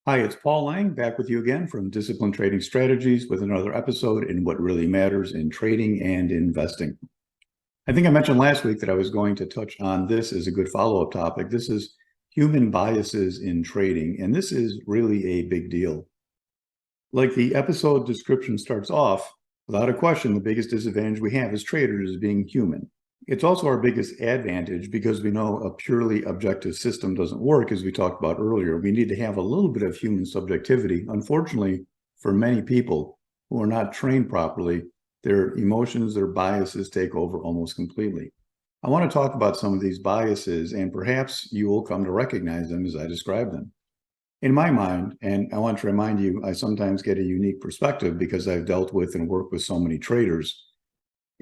Hi, it's Paul Lang back with you again from Disciplined Trading Strategies with another episode in what really matters in trading and investing. I think I mentioned last week that I was going to touch on this as a good follow-up topic. This is human biases in trading, and this is really a big deal. Like the episode description starts off, without a question, the biggest disadvantage we have as traders is being human. It's also our biggest advantage because we know a purely objective system doesn't work, as we talked about earlier. We need to have a little bit of human subjectivity. Unfortunately, for many people who are not trained properly, their emotions, their biases take over almost completely. I want to talk about some of these biases, and perhaps you will come to recognize them as I describe them. In my mind, and I want to remind you, I sometimes get a unique perspective because I've dealt with and worked with so many traders.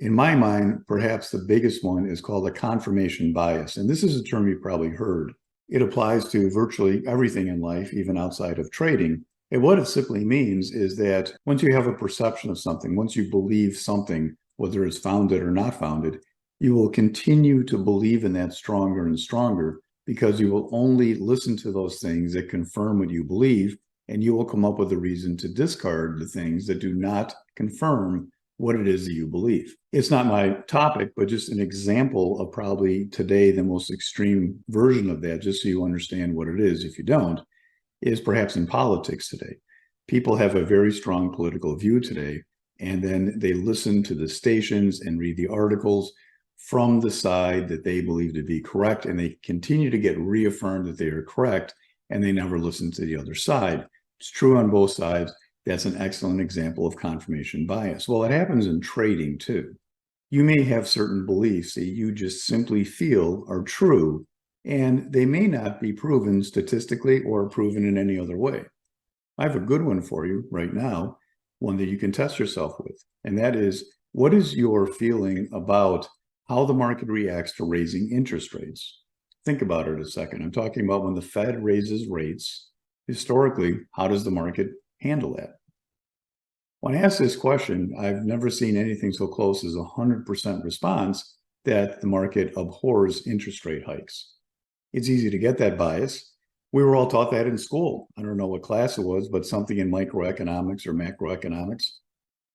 In my mind, perhaps the biggest one is called a confirmation bias. And this is a term you've probably heard. It applies to virtually everything in life, even outside of trading. And what it simply means is that once you have a perception of something, once you believe something, whether it's founded or not founded, you will continue to believe in that stronger and stronger because you will only listen to those things that confirm what you believe, and you will come up with a reason to discard the things that do not confirm what it is that you believe. It's not my topic, but just an example of probably today the most extreme version of that, just so you understand what it is if you don't, is perhaps in politics today. People have a very strong political view today, and then they listen to the stations and read the articles from the side that they believe to be correct, and they continue to get reaffirmed that they are correct, and they never listen to the other side. It's true on both sides. That's an excellent example of confirmation bias. Well, it happens in trading too. You may have certain beliefs that you just simply feel are true, and they may not be proven statistically or proven in any other way. I have a good one for you right now, one that you can test yourself with, and that is, what is your feeling about how the market reacts to raising interest rates? Think about it a second. I'm talking about when the Fed raises rates. Historically, how does the market handle that? When I ask this question, I've never seen anything so close as 100% response that the market abhors interest rate hikes. It's easy to get that bias. We were all taught that in school. I don't know what class it was, but something in microeconomics or macroeconomics.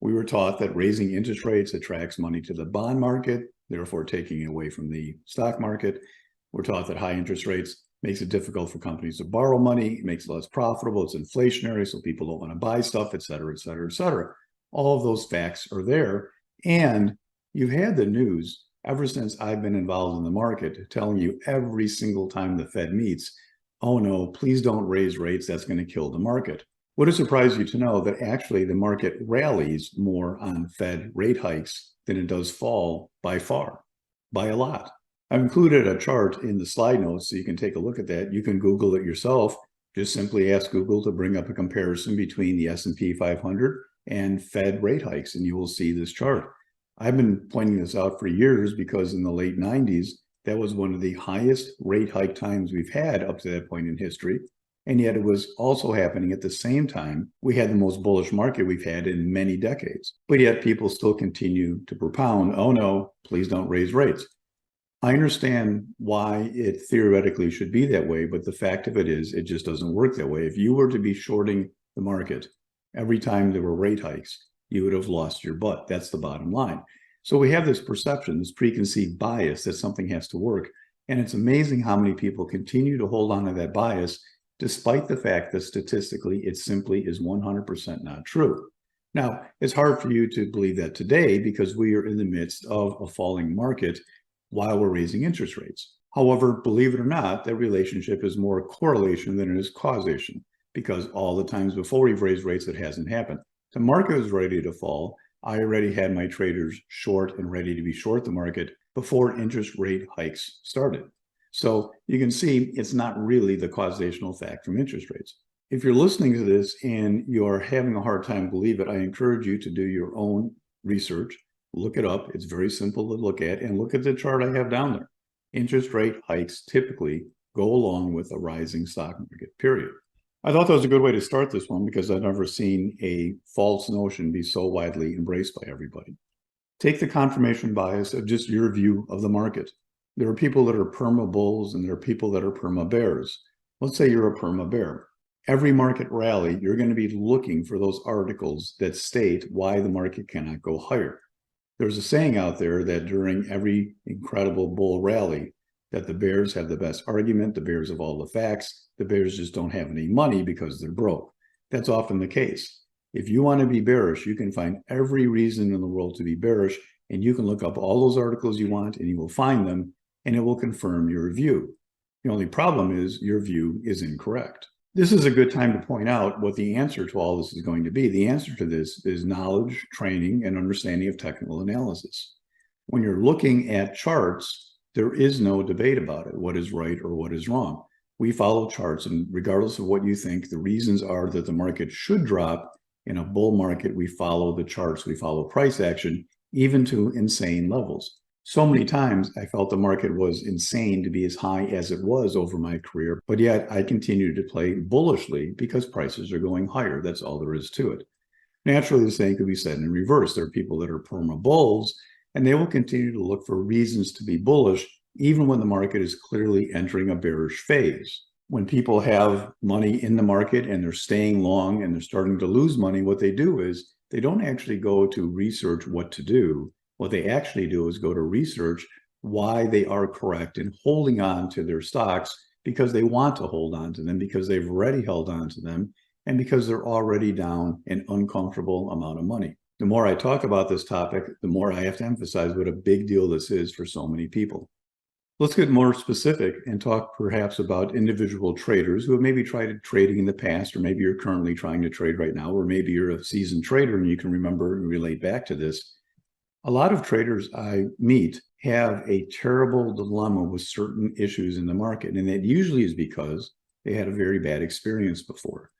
We were taught that raising interest rates attracts money to the bond market, therefore taking it away from the stock market. We're taught that high interest rates makes it difficult for companies to borrow money, it makes it less profitable, it's inflationary, so people don't want to buy stuff, et cetera, et cetera, et cetera. All of those facts are there. And you've had the news ever since I've been involved in the market telling you every single time the Fed meets, oh no, please don't raise rates, that's going to kill the market. Would it surprise you to know that actually the market rallies more on Fed rate hikes than it does fall by far, by a lot? I've included a chart in the slide notes so you can take a look at that. You can Google it yourself. Just simply ask Google to bring up a comparison between the S&P 500 and Fed rate hikes, and you will see this chart. I've been pointing this out for years because in the late 90s, that was one of the highest rate hike times we've had up to that point in history. And yet it was also happening at the same time we had the most bullish market we've had in many decades. But yet people still continue to propound, oh no, please don't raise rates. I understand why it theoretically should be that way, but the fact of it is, it just doesn't work that way. If you were to be shorting the market every time there were rate hikes, you would have lost your butt. That's the bottom line. So we have this perception, this preconceived bias that something has to work. And it's amazing how many people continue to hold on to that bias, despite the fact that statistically, it simply is 100% not true. Now, it's hard for you to believe that today because we are in the midst of a falling market while we're raising interest rates. However, believe it or not, that relationship is more correlation than it is causation, because all the times before we've raised rates, it hasn't happened. The market was ready to fall. I already had my traders short and ready to be short the market before interest rate hikes started. So you can see it's not really the causational fact from interest rates. If you're listening to this and you're having a hard time believe it, I encourage you to do your own research. Look it up. It's very simple to look at, and look at the chart I have down there. Interest rate hikes typically go along with a rising stock market, period. I thought that was a good way to start this one because I've never seen a false notion be so widely embraced by everybody. Take the confirmation bias of just your view of the market. There are people that are perma bulls and there are people that are perma bears. Let's say you're a perma bear. Every market rally, you're going to be looking for those articles that state why the market cannot go higher. There's a saying out there that during every incredible bull rally, that the bears have the best argument, the bears have all the facts, the bears just don't have any money because they're broke. That's often the case. If you want to be bearish, you can find every reason in the world to be bearish, and you can look up all those articles you want and you will find them, and it will confirm your view. The only problem is your view is incorrect. This is a good time to point out what the answer to all this is going to be. The answer to this is knowledge, training, and understanding of technical analysis. When you're looking at charts, there is no debate about it, what is right or what is wrong. We follow charts, and regardless of what you think, the reasons are that the market should drop. In a bull market, we follow the charts, we follow price action, even to insane levels. So many times I felt the market was insane to be as high as it was over my career, but yet I continued to play bullishly because prices are going higher. That's all there is to it. Naturally, the same could be said in reverse. There are people that are perma bulls, and they will continue to look for reasons to be bullish, even when the market is clearly entering a bearish phase. When people have money in the market and they're staying long and they're starting to lose money, what they do is they don't actually go to research what to do. What they actually do is go to research why they are correct in holding on to their stocks, because they want to hold on to them, because they've already held on to them, and because they're already down an uncomfortable amount of money. The more I talk about this topic, the more I have to emphasize what a big deal this is for so many people. Let's get more specific and talk perhaps about individual traders who have maybe tried trading in the past, or maybe you're currently trying to trade right now, or maybe you're a seasoned trader and you can remember and relate back to this. A lot of traders I meet have a terrible dilemma with certain issues in the market, and that usually is because they had a very bad experience before.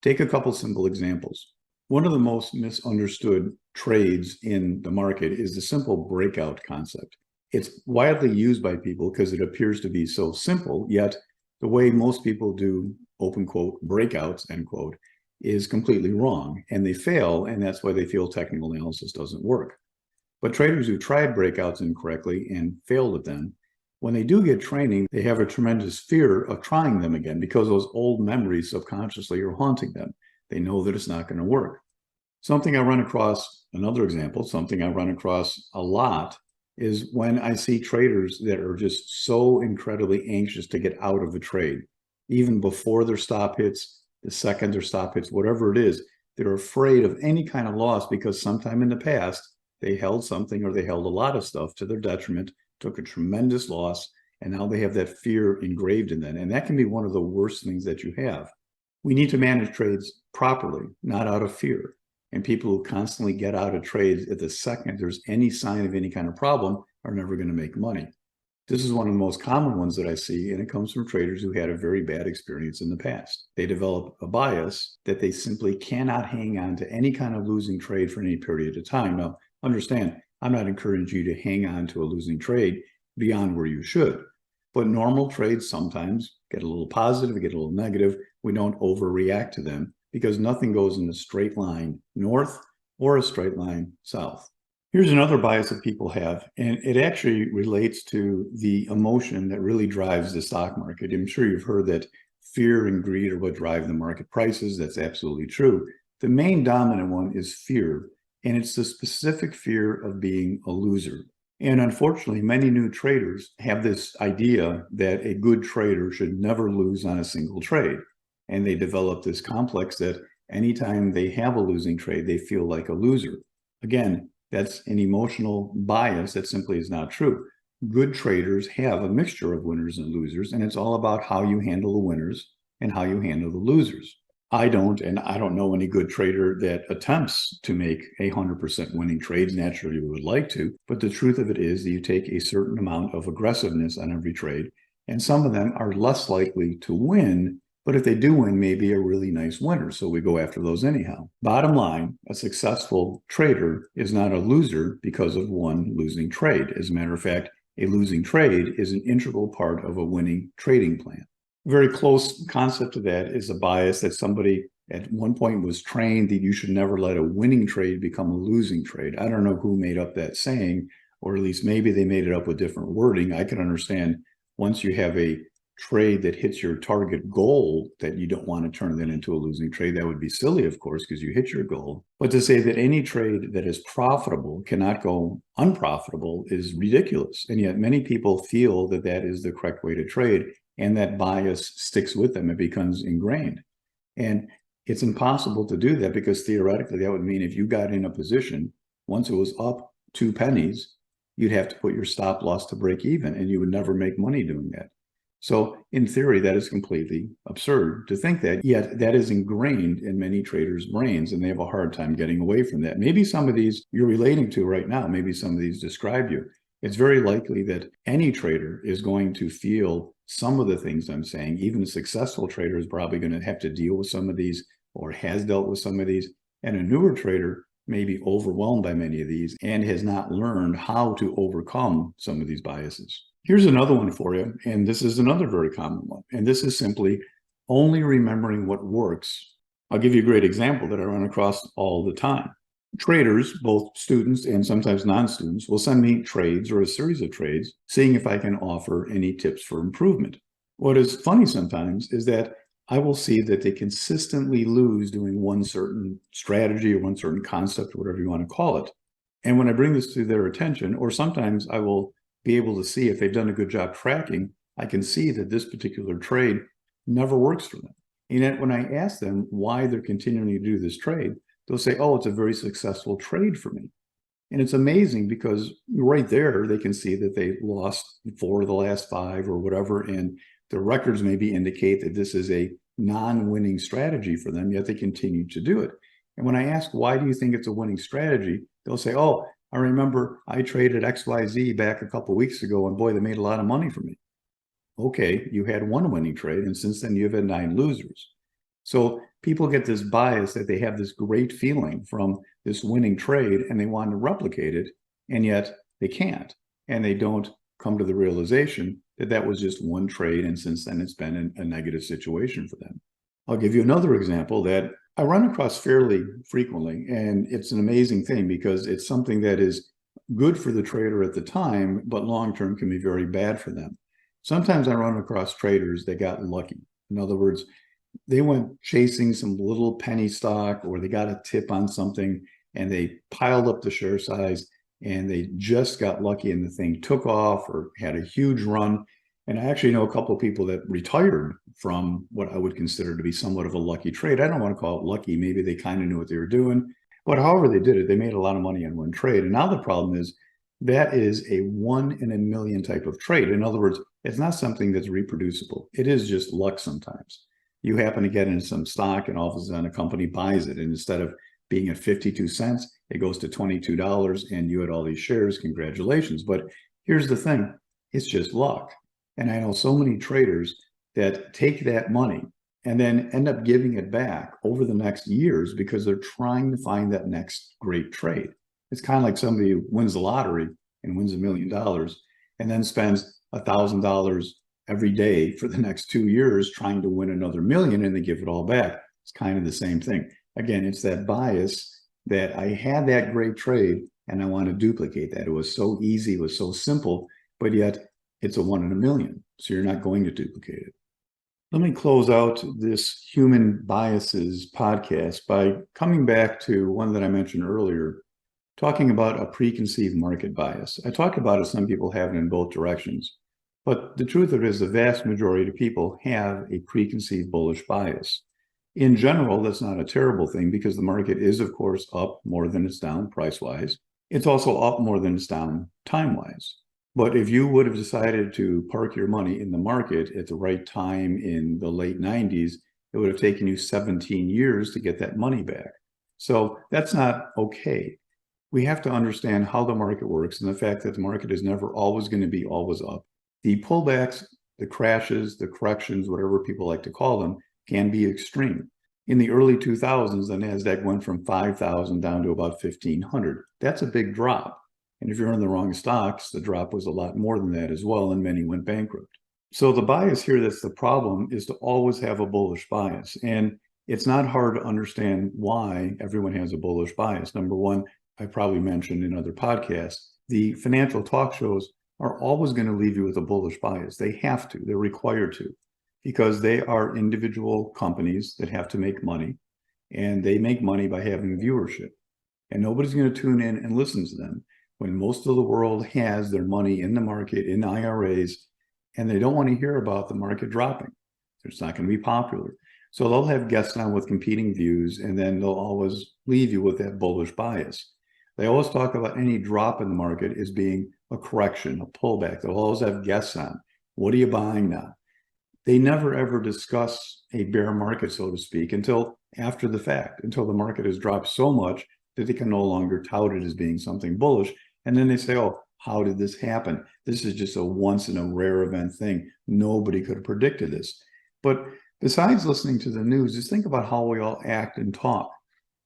Take a couple simple examples. One of the most misunderstood trades in the market is the simple breakout concept. It's widely used by people because it appears to be so simple, yet the way most people do, open quote, breakouts, end quote, is completely wrong, and they fail, and that's why they feel technical analysis doesn't work. But traders who tried breakouts incorrectly and failed at them, when they do get training, they have a tremendous fear of trying them again because those old memories subconsciously are haunting them. They know that it's not going to work. Something I run across, another example, something I run across a lot is when I see traders that are just so incredibly anxious to get out of a trade, even before their stop hits, the second their stop hits, whatever it is, they're afraid of any kind of loss because sometime in the past, they held something or they held a lot of stuff to their detriment, took a tremendous loss, and now they have that fear engraved in them. And that can be one of the worst things that you have. We need to manage trades properly, not out of fear. And people who constantly get out of trades at the second there's any sign of any kind of problem are never going to make money. This is one of the most common ones that I see, and it comes from traders who had a very bad experience in the past. They develop a bias that they simply cannot hang on to any kind of losing trade for any period of time. Now, understand, I'm not encouraging you to hang on to a losing trade beyond where you should. But normal trades sometimes get a little positive, get a little negative. We don't overreact to them because nothing goes in a straight line north or a straight line south. Here's another bias that people have, and it actually relates to the emotion that really drives the stock market. I'm sure you've heard that fear and greed are what drive the market prices. That's absolutely true. The main dominant one is fear, and it's the specific fear of being a loser. And unfortunately, many new traders have this idea that a good trader should never lose on a single trade. And they develop this complex that anytime they have a losing trade, they feel like a loser. Again, that's an emotional bias that simply is not true. Good traders have a mixture of winners and losers, and it's all about how you handle the winners and how you handle the losers. I don't know any good trader that attempts to make 100% winning trades. Naturally, we would like to, but the truth of it is that you take a certain amount of aggressiveness on every trade, and some of them are less likely to win, but if they do win, maybe a really nice winner, so we go after those anyhow. Bottom line, a successful trader is not a loser because of one losing trade. As a matter of fact, a losing trade is an integral part of a winning trading plan. A very close concept to that is a bias that somebody at one point was trained that you should never let a winning trade become a losing trade. I don't know who made up that saying, or at least maybe they made it up with different wording. I can understand once you have a trade that hits your target goal, that you don't want to turn that into a losing trade. That would be silly, of course, because you hit your goal. But to say that any trade that is profitable cannot go unprofitable is ridiculous. And yet many people feel that that is the correct way to trade, and that bias sticks with them. It becomes ingrained. And it's impossible to do that, because theoretically that would mean if you got in a position, once it was up 2 pennies, you'd have to put your stop loss to break even, and you would never make money doing that. So in theory, that is completely absurd to think that, yet that is ingrained in many traders' brains, and they have a hard time getting away from that. Maybe some of these you're relating to right now, maybe some of these describe you. It's very likely that any trader is going to feel some of the things I'm saying. Even a successful trader is probably going to have to deal with some of these, or has dealt with some of these. And a newer trader may be overwhelmed by many of these and has not learned how to overcome some of these biases. Here's another one for you, and this is another very common one. And this is simply only remembering what works. I'll give you a great example that I run across all the time. Traders, both students and sometimes non-students, will send me trades or a series of trades, seeing if I can offer any tips for improvement. What is funny sometimes is that I will see that they consistently lose doing one certain strategy or one certain concept, or whatever you want to call it. And when I bring this to their attention, or sometimes I will be able to see if they've done a good job tracking, I can see that this particular trade never works for them. And yet when I ask them why they're continuing to do this trade, they'll say, oh, it's a very successful trade for me. And it's amazing, because right there, they can see that they lost 4 of the last 5 or whatever, and the records maybe indicate that this is a non-winning strategy for them, yet they continue to do it. And when I ask, why do you think it's a winning strategy? They'll say, oh, I remember I traded XYZ back a couple of weeks ago, and boy, they made a lot of money for me. Okay, you had 1 winning trade, and since then you've had 9 losers. So people get this bias that they have this great feeling from this winning trade, and they want to replicate it, and yet they can't. And they don't come to the realization that that was just 1 trade, and since then it's been a negative situation for them. I'll give you another example that I run across fairly frequently, and it's an amazing thing, because it's something that is good for the trader at the time, but long-term can be very bad for them. Sometimes I run across traders that got lucky. In other words, they went chasing some little penny stock, or they got a tip on something and they piled up the share size, and they just got lucky and the thing took off or had a huge run. And I actually know a couple of people that retired from what I would consider to be somewhat of a lucky trade. I don't want to call it lucky. Maybe they kind of knew what they were doing, but however they did it, they made a lot of money on 1 trade. And now the problem is that is a 1 in a million type of trade. In other words, it's not something that's reproducible. It is just luck sometimes. You happen to get into some stock, and all of a sudden a company buys it, and instead of being at 52 cents, it goes to $22, and you had all these shares. Congratulations. But here's the thing, it's just luck. And I know so many traders that take that money and then end up giving it back over the next years, because they're trying to find that next great trade. It's kind of like somebody who wins the lottery and wins $1 million and then spends $1,000 every day for the next 2 years trying to win another $1 million, and they give it all back. It's kind of the same thing. Again, it's that bias that I had that great trade and I want to duplicate that. It was so easy, it was so simple, but yet it's a 1 in a million. So you're not going to duplicate it. Let me close out this human biases podcast by coming back to one that I mentioned earlier, talking about a preconceived market bias. I talk about it, some people have it in both directions, but the truth of it is the vast majority of people have a preconceived bullish bias. In general, that's not a terrible thing, because the market is, of course, up more than it's down price-wise. It's also up more than it's down time-wise. But if you would have decided to park your money in the market at the right time in the late 90s, it would have taken you 17 years to get that money back. So that's not okay. We have to understand how the market works, and the fact that the market is never always going to be always up. The pullbacks, the crashes, the corrections, whatever people like to call them, can be extreme. In the early 2000s, the NASDAQ went from 5,000 down to about 1,500. That's a big drop. And if you're in the wrong stocks, the drop was a lot more than that as well, and many went bankrupt. So the bias here that's the problem is to always have a bullish bias. And it's not hard to understand why everyone has a bullish bias. Number one, I probably mentioned in other podcasts, the financial talk shows are always going to leave you with a bullish bias. They have to, they're required to, because they are individual companies that have to make money, and they make money by having viewership. And nobody's going to tune in and listen to them when most of the world has their money in the market, in IRAs, and they don't want to hear about the market dropping. It's not going to be popular. So they'll have guests on with competing views, and then they'll always leave you with that bullish bias. They always talk about any drop in the market as being a correction, a pullback. They'll always have guests on. What are you buying now? They never ever discuss a bear market, so to speak, until after the fact, until the market has dropped so much that they can no longer tout it as being something bullish. And then they say, oh, how did this happen? This is just a once in a rare event thing. Nobody could have predicted this. But besides listening to the news, just think about how we all act and talk.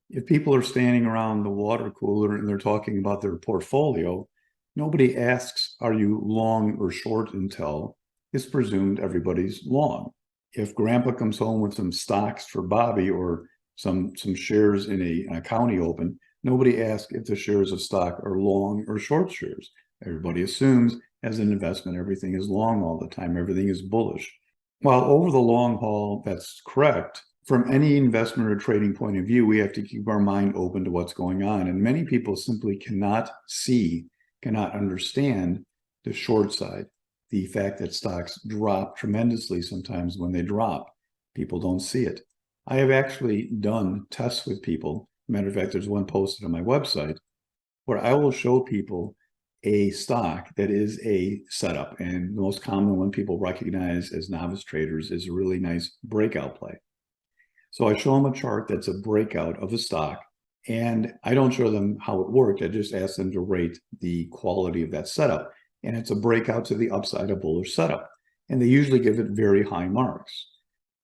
If people are standing around the water cooler and they're talking about their portfolio, nobody asks, are you long or short until it's presumed everybody's long. If grandpa comes home with some stocks for Bobby or some shares in a county open, nobody asks if the shares of stock are long or short shares. Everybody assumes as an investment, everything is long all the time. Everything is bullish. While over the long haul, that's correct. From any investment or trading point of view, we have to keep our mind open to what's going on. And many people simply cannot understand the short side. The fact that stocks drop tremendously sometimes when they drop. People don't see it. I have actually done tests with people. Matter of fact, there's one posted on my website where I will show people a stock that is a setup. And the most common one people recognize as novice traders is a really nice breakout play. So I show them a chart that's a breakout of a stock, and I don't show them how it worked. I just ask them to rate the quality of that setup. And it's a breakout to the upside, a bullish setup. And they usually give it very high marks.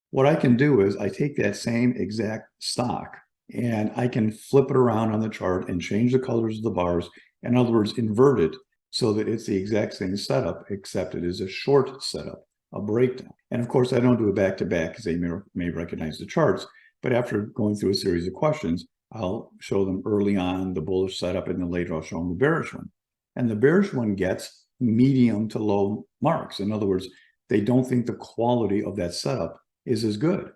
What I can do is I take that same exact stock and I can flip it around on the chart and change the colors of the bars. In other words, invert it so that it's the exact same setup, except it is a short setup, a breakdown. And of course, I don't do it back to back because they may recognize the charts. But after going through a series of questions, I'll show them early on the bullish setup, and then later I'll show them the bearish one. And the bearish one gets medium to low marks. In other words, they don't think the quality of that setup is as good.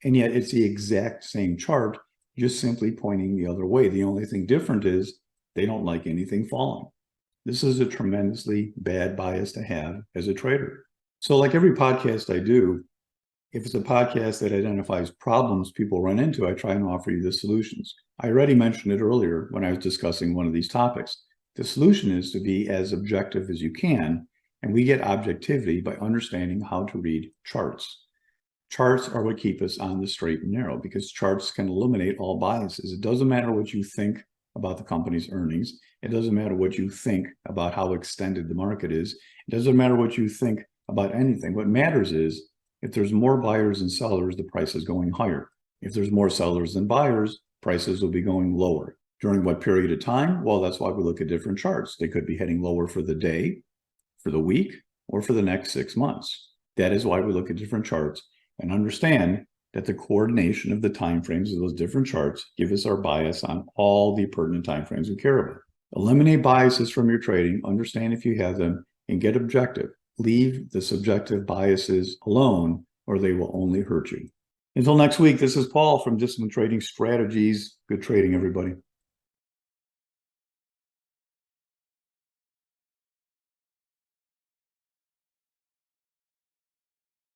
And yet it's the exact same chart, just simply pointing the other way. The only thing different is they don't like anything falling. This is a tremendously bad bias to have as a trader. So like every podcast I do, if it's a podcast that identifies problems people run into, I try and offer you the solutions. I already mentioned it earlier when I was discussing one of these topics. The solution is to be as objective as you can, and we get objectivity by understanding how to read charts. Charts are what keep us on the straight and narrow, because charts can eliminate all biases. It doesn't matter what you think about the company's earnings. It doesn't matter what you think about how extended the market is. It doesn't matter what you think about anything. What matters is if there's more buyers than sellers, the price is going higher. If there's more sellers than buyers, prices will be going lower. During what period of time? Well, that's why we look at different charts. They could be heading lower for the day, for the week, or for the next 6 months. That is why we look at different charts and understand that the coordination of the timeframes of those different charts give us our bias on all the pertinent timeframes we care about. Eliminate biases from your trading, understand if you have them, and get objective. Leave the subjective biases alone, or they will only hurt you. Until next week, this is Paul from Disciplined Trading Strategies. Good trading, everybody.